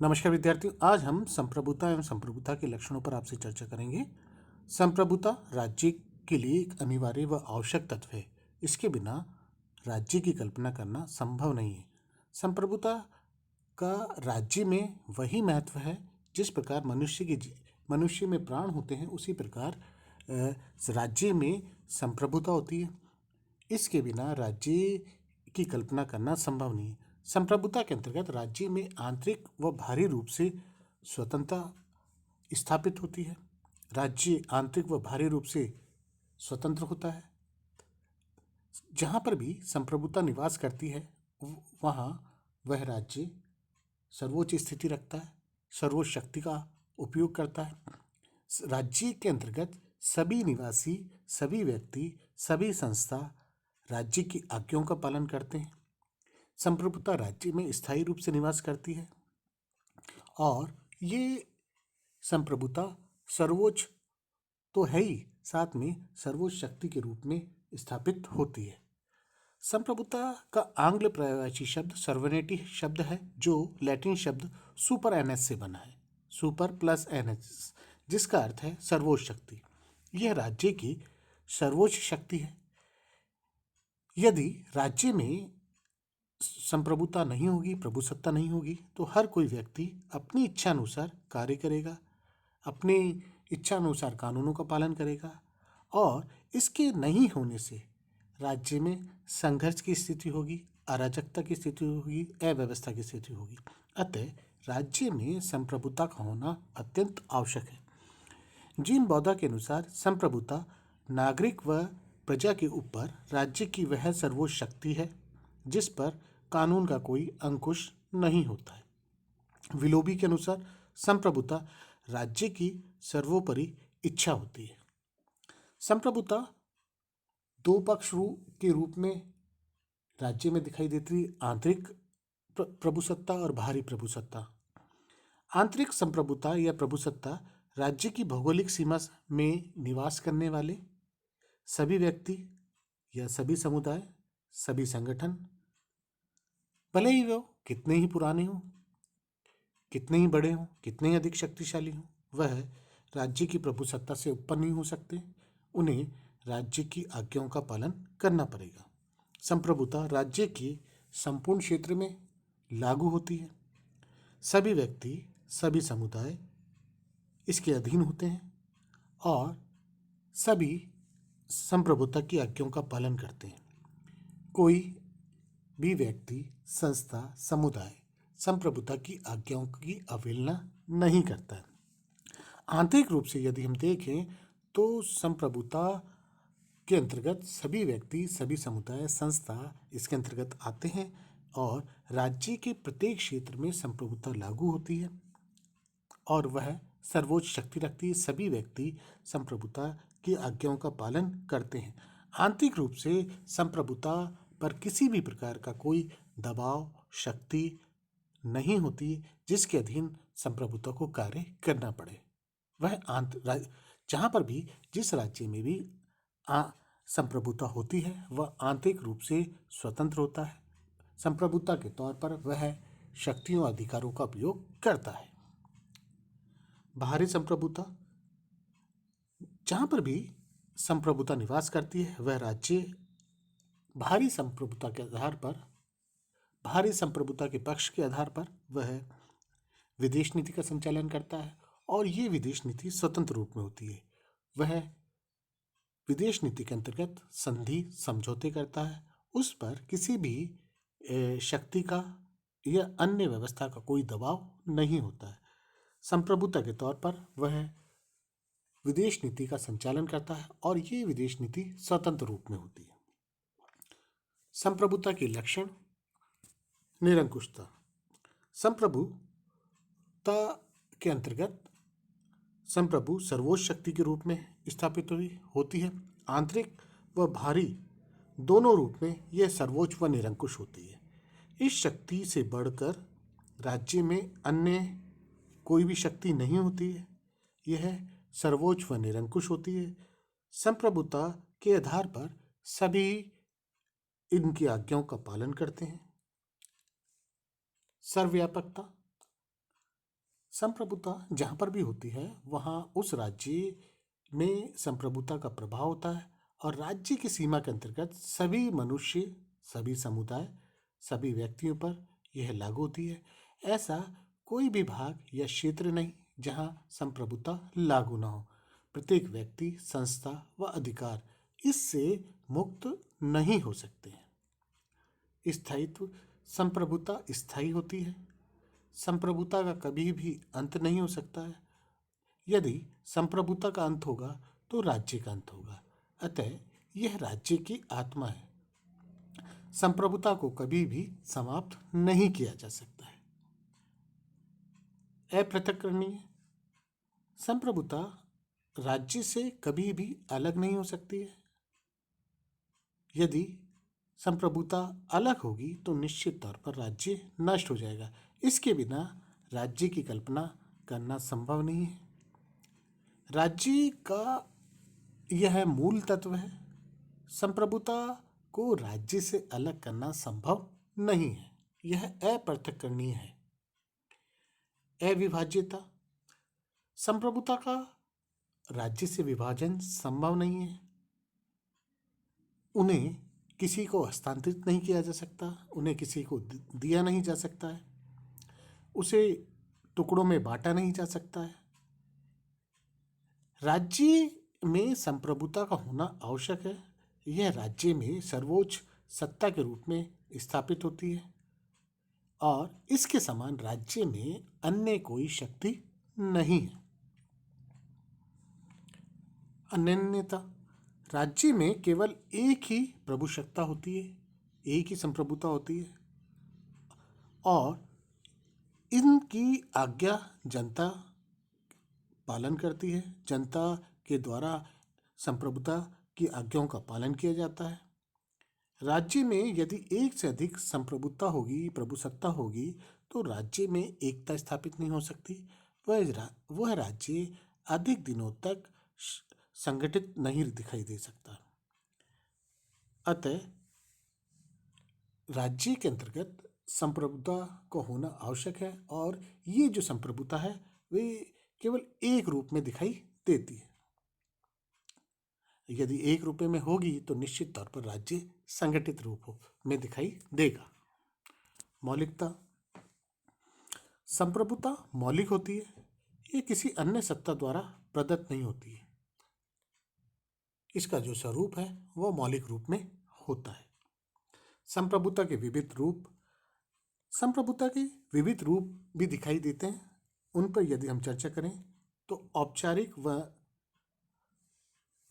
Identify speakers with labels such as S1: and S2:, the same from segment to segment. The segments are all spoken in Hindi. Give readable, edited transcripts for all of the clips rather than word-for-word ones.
S1: नमस्कार विद्यार्थियों, आज हम संप्रभुता एवं संप्रभुता के लक्षणों पर आपसे चर्चा करेंगे। संप्रभुता राज्य के लिए एक अनिवार्य व आवश्यक तत्व है। इसके बिना राज्य की कल्पना करना संभव नहीं है। संप्रभुता का राज्य में वही महत्व है जिस प्रकार मनुष्य में प्राण होते हैं, उसी प्रकार राज्य में संप्रभुता होती है। इसके बिना राज्य की कल्पना करना संभव नहीं है। संप्रभुता के अंतर्गत राज्य में आंतरिक व बाहरी रूप से स्वतंत्रता स्थापित होती है। राज्य आंतरिक व बाहरी रूप से स्वतंत्र होता है। जहाँ पर भी संप्रभुता निवास करती है वहाँ वह राज्य सर्वोच्च स्थिति रखता है, सर्वोच्च शक्ति का उपयोग करता है। राज्य के अंतर्गत सभी निवासी, सभी व्यक्ति, सभी संस्था राज्य की आज्ञाओं का पालन करते हैं। संप्रभुता राज्य में स्थायी रूप से निवास करती है और ये संप्रभुता सर्वोच्च तो है ही, साथ में सर्वोच्च शक्ति के रूप में स्थापित होती है। संप्रभुता का आंग्ल पर्यायवाची शब्द सर्वनेटी शब्द है, जो लैटिन शब्द सुपर एनएस से बना है, सुपर प्लस एनएस, जिसका अर्थ है सर्वोच्च शक्ति। यह राज्य की सर्वोच्च शक्ति है। यदि राज्य में संप्रभुता नहीं होगी, प्रभुसत्ता नहीं होगी, तो हर कोई व्यक्ति अपनी इच्छा अनुसार कार्य करेगा, अपनी इच्छा अनुसार कानूनों का पालन करेगा और इसके नहीं होने से राज्य में संघर्ष की स्थिति होगी, अराजकता की स्थिति होगी, अव्यवस्था की स्थिति होगी। अतः राज्य में संप्रभुता का होना अत्यंत आवश्यक है। जीन बौद्धा के अनुसार संप्रभुता नागरिक व प्रजा के ऊपर राज्य की वह सर्वोच्च शक्ति है जिस पर कानून का कोई अंकुश नहीं होता है। विलोबी के अनुसार संप्रभुता राज्य की सर्वोपरि इच्छा होती है। संप्रभुता दो पक्ष के रूप में राज्य में दिखाई देती है, आंतरिक प्रभुसत्ता और बाहरी प्रभुसत्ता। आंतरिक संप्रभुता या प्रभुसत्ता राज्य की भौगोलिक सीमा में निवास करने वाले सभी व्यक्ति या सभी समुदाय, सभी संगठन, भले ही वो कितने ही पुराने हों, कितने ही बड़े हों, कितने ही अधिक शक्तिशाली हों, वह राज्य की प्रभुसत्ता से ऊपर नहीं हो सकते। उन्हें राज्य की आज्ञाओं का पालन करना पड़ेगा। संप्रभुता राज्य के संपूर्ण क्षेत्र में लागू होती है। सभी व्यक्ति, सभी समुदाय इसके अधीन होते हैं और सभी संप्रभुता की आज्ञाओं का पालन करते हैं। कोई भी व्यक्ति, संस्था, समुदाय संप्रभुता की आज्ञाओं की अवहेलना नहीं करता है। आंतरिक रूप से यदि हम देखें तो संप्रभुता के अंतर्गत सभी व्यक्ति, सभी समुदाय, संस्था इसके अंतर्गत आते हैं और राज्य के प्रत्येक क्षेत्र में संप्रभुता लागू होती है और वह सर्वोच्च शक्ति रखती है। सभी व्यक्ति संप्रभुता की आज्ञाओं का पालन करते हैं। आंतरिक रूप से संप्रभुता पर किसी भी प्रकार का कोई दबाव, शक्ति नहीं होती जिसके अधीन संप्रभुता को कार्य करना पड़े। वह जहाँ पर भी, जिस राज्य में भी संप्रभुता होती है वह आंतरिक रूप से स्वतंत्र होता है। संप्रभुता के तौर पर वह शक्तियों और अधिकारों का उपयोग करता है। बाहरी संप्रभुता, जहाँ पर भी संप्रभुता निवास करती है वह राज्य बाहरी संप्रभुता के आधार पर, बाहरी संप्रभुता के पक्ष के आधार पर वह विदेश नीति का संचालन करता है और ये विदेश नीति स्वतंत्र रूप में होती है। वह विदेश नीति के अंतर्गत संधि, समझौते करता है। उस पर किसी भी शक्ति का या अन्य व्यवस्था का कोई दबाव नहीं होता है। संप्रभुता के तौर पर वह विदेश नीति का संचालन करता है और ये विदेश नीति स्वतंत्र रूप में होती है। संप्रभुता के लक्षण: निरंकुशता। संप्रभुता के अंतर्गत संप्रभु सर्वोच्च शक्ति के रूप में स्थापित होती है। आंतरिक व बाहरी दोनों रूप में यह सर्वोच्च व निरंकुश होती है। इस शक्ति से बढ़कर राज्य में अन्य कोई भी शक्ति नहीं होती है। यह सर्वोच्च व निरंकुश होती है। संप्रभुता के आधार पर सभी इनकी आज्ञाओं का पालन करते हैं। सर्वव्यापकता। संप्रभुता जहाँ पर भी होती है वहाँ उस राज्य में संप्रभुता का प्रभाव होता है और राज्य की सीमा के अंतर्गत सभी मनुष्य, सभी समुदाय, सभी व्यक्तियों पर यह लागू होती है। ऐसा कोई भी भाग या क्षेत्र नहीं जहाँ संप्रभुता लागू ना हो। प्रत्येक व्यक्ति, संस्था व अधिकार इससे मुक्त नहीं हो सकते हैं। स्थायित्व, संप्रभुता स्थायी होती है। संप्रभुता का कभी भी अंत नहीं हो सकता है। यदि संप्रभुता का अंत होगा तो राज्य का अंत होगा। अतः यह राज्य की आत्मा है। संप्रभुता को कभी भी समाप्त नहीं किया जा सकता है। अपृथककरणीय, संप्रभुता राज्य से कभी भी अलग नहीं हो सकती है। यदि संप्रभुता अलग होगी तो निश्चित तौर पर राज्य नष्ट हो जाएगा। इसके बिना राज्य की कल्पना करना संभव नहीं है। राज्य का यह मूल तत्व है। संप्रभुता को राज्य से अलग करना संभव नहीं है। यह अपृथककरणीय है। अविभाज्यता, संप्रभुता का राज्य से विभाजन संभव नहीं है। उन्हें किसी को हस्तांतरित नहीं किया जा सकता, उन्हें किसी को दिया नहीं जा सकता है, उसे टुकड़ों में बांटा नहीं जा सकता है। राज्य में संप्रभुता का होना आवश्यक है। यह राज्य में सर्वोच्च सत्ता के रूप में स्थापित होती है और इसके समान राज्य में अन्य कोई शक्ति नहीं है। अनन्यता, राज्य में केवल एक ही प्रभुसत्ता होती है, एक ही संप्रभुता होती है और इनकी आज्ञा जनता पालन करती है। जनता के द्वारा संप्रभुता की आज्ञाओं का पालन किया जाता है। राज्य में यदि एक से अधिक संप्रभुता होगी, प्रभुसत्ता होगी, तो राज्य में एकता स्थापित नहीं हो सकती। वह राज्य अधिक दिनों तक संगठित नहीं दिखाई दे सकता। अतः राज्य के अंतर्गत संप्रभुता को होना आवश्यक है और ये जो संप्रभुता है वे केवल एक रूप में दिखाई देती है। यदि एक रूप में होगी तो निश्चित तौर पर राज्य संगठित रूप में दिखाई देगा। मौलिकता, संप्रभुता मौलिक होती है। ये किसी अन्य सत्ता द्वारा प्रदत्त नहीं होती है। इसका जो स्वरूप है वह मौलिक रूप में होता है। संप्रभुता के विविध रूप, संप्रभुता के विविध रूप भी दिखाई देते हैं। उन पर यदि हम चर्चा करें तो औपचारिक व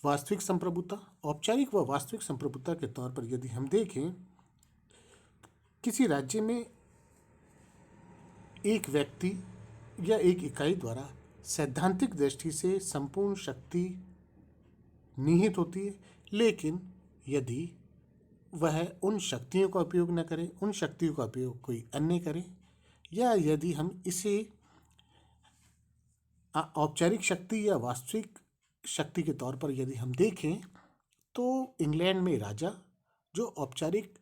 S1: वास्तविक संप्रभुता, औपचारिक व वास्तविक संप्रभुता के तौर पर यदि हम देखें, किसी राज्य में एक व्यक्ति या एक इकाई द्वारा सैद्धांतिक दृष्टि से संपूर्ण शक्ति निहित होती है, लेकिन यदि वह उन शक्तियों का उपयोग न करे, उन शक्तियों का उपयोग कोई अन्य करे, या यदि हम इसे औपचारिक शक्ति या वास्तविक शक्ति के तौर पर यदि हम देखें तो इंग्लैंड में राजा जो औपचारिक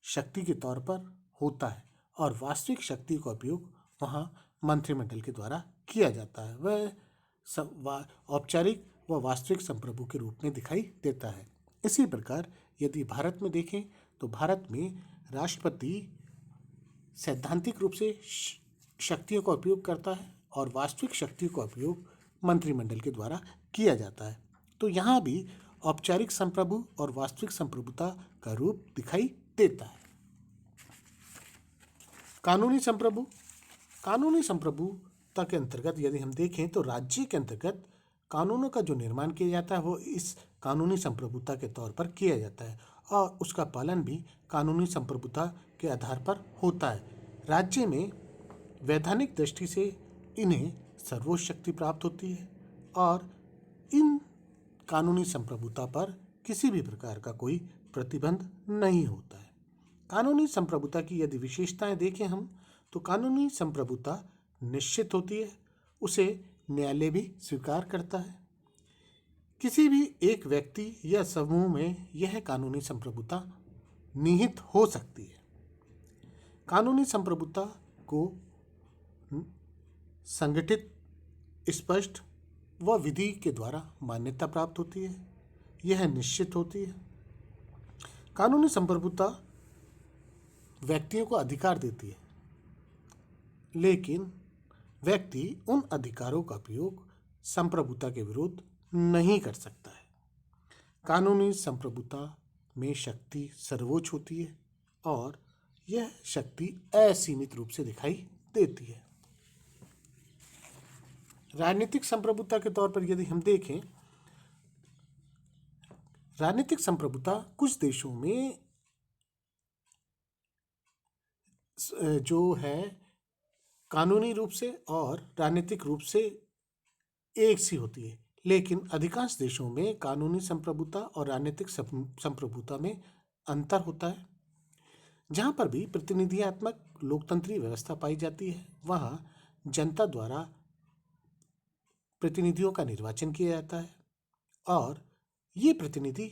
S1: शक्ति के तौर पर होता है और वास्तविक शक्ति का उपयोग वहाँ मंत्रिमंडल के द्वारा किया जाता है, वह औपचारिक व वास्तविक संप्रभु के रूप में दिखाई देता है। इसी प्रकार यदि भारत में देखें तो भारत में राष्ट्रपति सैद्धांतिक रूप से शक्तियों का उपयोग करता है और वास्तविक शक्ति का उपयोग मंत्रिमंडल के द्वारा किया जाता है। तो यहाँ भी औपचारिक संप्रभु और वास्तविक संप्रभुता का रूप दिखाई देता है। कानूनी संप्रभु, कानूनी संप्रभुता के अंतर्गत यदि हम देखें तो राज्य के अंतर्गत कानूनों का जो निर्माण किया जाता है वो इस कानूनी संप्रभुता के तौर पर किया जाता है और उसका पालन भी कानूनी संप्रभुता के आधार पर होता है। राज्य में वैधानिक दृष्टि से इन्हें सर्वोच्च शक्ति प्राप्त होती है और इन कानूनी संप्रभुता पर किसी भी प्रकार का कोई प्रतिबंध नहीं होता है। कानूनी संप्रभुता की यदि विशेषताएं देखें हम तो कानूनी संप्रभुता निश्चित होती है, उसे न्यायालय भी स्वीकार करता है। किसी भी एक व्यक्ति या समूह में यह कानूनी संप्रभुता निहित हो सकती है। कानूनी संप्रभुता को संगठित, स्पष्ट व विधि के द्वारा मान्यता प्राप्त होती है। यह निश्चित होती है। कानूनी संप्रभुता व्यक्तियों को अधिकार देती है, लेकिन व्यक्ति उन अधिकारों का उपयोग संप्रभुता के विरुद्ध नहीं कर सकता है। कानूनी संप्रभुता में शक्ति सर्वोच्च होती है और यह शक्ति असीमित रूप से दिखाई देती है। राजनीतिक संप्रभुता के तौर पर यदि हम देखें, राजनीतिक संप्रभुता कुछ देशों में जो है कानूनी रूप से और राजनीतिक रूप से एक सी होती है, लेकिन अधिकांश देशों में कानूनी संप्रभुता और राजनीतिक संप्रभुता में अंतर होता है। जहाँ पर भी प्रतिनिधियात्मक लोकतंत्री व्यवस्था पाई जाती है, वहाँ जनता द्वारा प्रतिनिधियों का निर्वाचन किया जाता है और ये प्रतिनिधि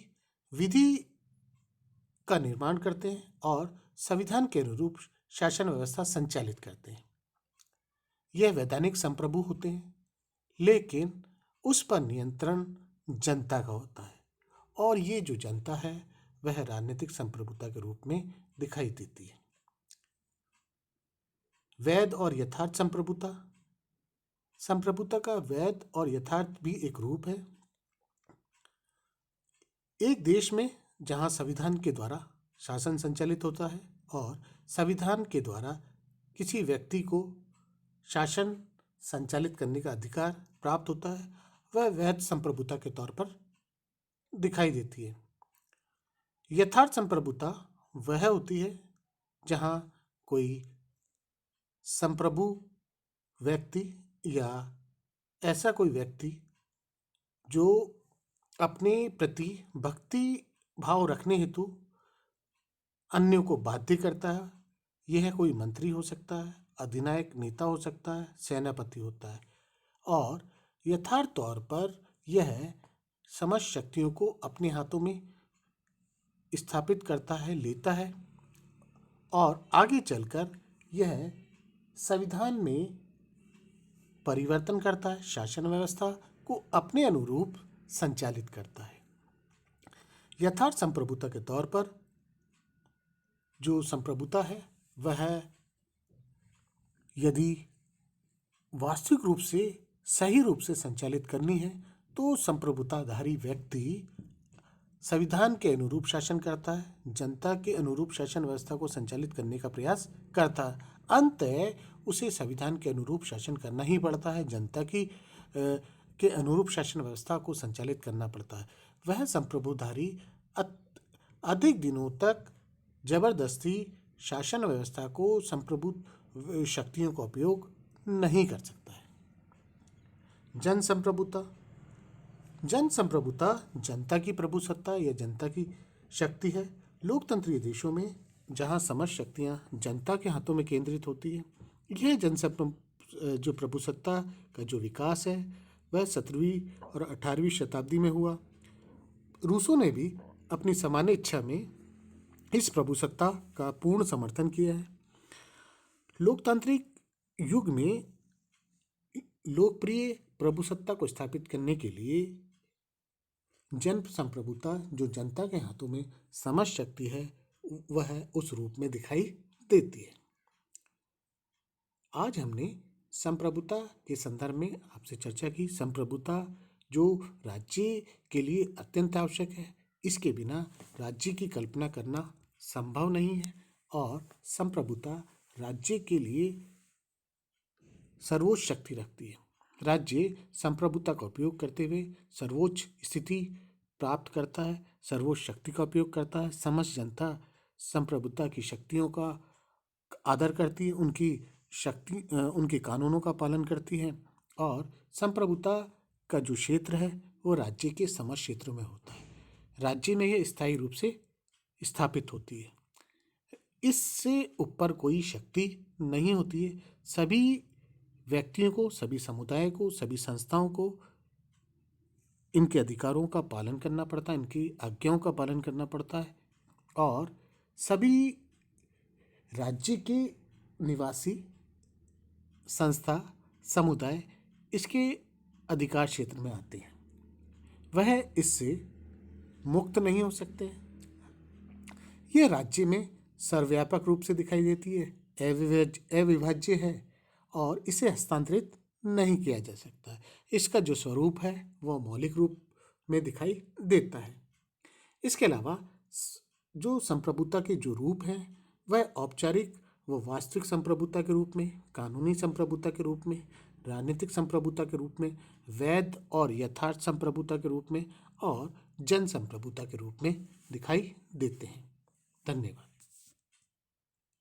S1: विधि का निर्माण करते हैं और संविधान के अनुरूप शासन व्यवस्था संचालित करते हैं। यह वैधानिक संप्रभु होते हैं, लेकिन उस पर नियंत्रण जनता का होता है और ये जो जनता है वह राजनीतिक संप्रभुता के रूप में दिखाई देती है। वैध और यथार्थ संप्रभुता, संप्रभुता का वैध और यथार्थ भी एक रूप है। एक देश में जहां संविधान के द्वारा शासन संचालित होता है और संविधान के द्वारा किसी व्यक्ति को शासन संचालित करने का अधिकार प्राप्त होता है, वह वैध संप्रभुता के तौर पर दिखाई देती है। यथार्थ संप्रभुता वह होती है जहां कोई संप्रभु व्यक्ति या ऐसा कोई व्यक्ति जो अपने प्रति भक्ति भाव रखने हेतु अन्यों को बाध्य करता है। यह कोई मंत्री हो सकता है, अधिनायक नेता हो सकता है, सेनापति होता है और यथार्थ तौर पर यह समस्त शक्तियों को अपने हाथों में स्थापित करता है, लेता है और आगे चलकर यह संविधान में परिवर्तन करता है, शासन व्यवस्था को अपने अनुरूप संचालित करता है। यथार्थ संप्रभुता के तौर पर जो संप्रभुता है वह यदि वास्तविक रूप से सही रूप से संचालित करनी है तो संप्रभुताधारी व्यक्ति संविधान के अनुरूप शासन करता है, जनता के अनुरूप शासन व्यवस्था को संचालित करने का प्रयास करता है। अंततः उसे संविधान के अनुरूप शासन करना ही पड़ता है, जनता के अनुरूप शासन व्यवस्था को संचालित करना पड़ता है। वह संप्रभुधारी अधिक दिनों तक जबरदस्ती शासन व्यवस्था को संप्रभु शक्तियों का उपयोग नहीं कर सकता है। जन संप्रभुता, जन संप्रभुता जनता की प्रभुसत्ता या जनता की शक्ति है। लोकतंत्रीय देशों में जहां समस्त शक्तियां जनता के हाथों में केंद्रित होती है, यह जो प्रभुसत्ता का जो विकास है वह 17वीं और 18वीं शताब्दी में हुआ। रूसों ने भी अपनी सामान्य इच्छा में इस प्रभुसत्ता का पूर्ण समर्थन किया है। लोकतांत्रिक युग में लोकप्रिय प्रभुसत्ता को स्थापित करने के लिए जन संप्रभुता जो जनता के हाथों में समस्त शक्ति है वह उस रूप में दिखाई देती है। आज हमने संप्रभुता के संदर्भ में आपसे चर्चा की। संप्रभुता जो राज्य के लिए अत्यंत आवश्यक है, इसके बिना राज्य की कल्पना करना संभव नहीं है और संप्रभुता राज्य के लिए सर्वोच्च शक्ति रखती है। राज्य संप्रभुता का उपयोग करते हुए सर्वोच्च स्थिति प्राप्त करता है, सर्वोच्च शक्ति का उपयोग करता है। समस्त जनता संप्रभुता की शक्तियों का आदर करती है, उनके कानूनों का पालन करती है और संप्रभुता का जो क्षेत्र है वो राज्य के समस्त क्षेत्रों में होता है। राज्य में यह स्थायी रूप से स्थापित होती है। इससे ऊपर कोई शक्ति नहीं होती है। सभी व्यक्तियों को, सभी समुदाय को, सभी संस्थाओं को इनके अधिकारों का पालन करना पड़ता है, इनकी आज्ञाओं का पालन करना पड़ता है और सभी राज्य के निवासी संस्था समुदाय इसके अधिकार क्षेत्र में आते हैं, वह इससे मुक्त नहीं हो सकते। यह राज्य में सर्वव्यापक रूप से दिखाई देती है, अविभाज्य है और इसे हस्तांतरित नहीं किया जा सकता। इसका जो स्वरूप है वह मौलिक रूप में दिखाई देता है। इसके अलावा जो संप्रभुता के जो रूप हैं वह औपचारिक व वास्तविक संप्रभुता के रूप में, कानूनी संप्रभुता के रूप में, राजनीतिक संप्रभुता के रूप में, वैध और यथार्थ संप्रभुता के रूप में और जन संप्रभुता के रूप में दिखाई देते हैं। धन्यवाद।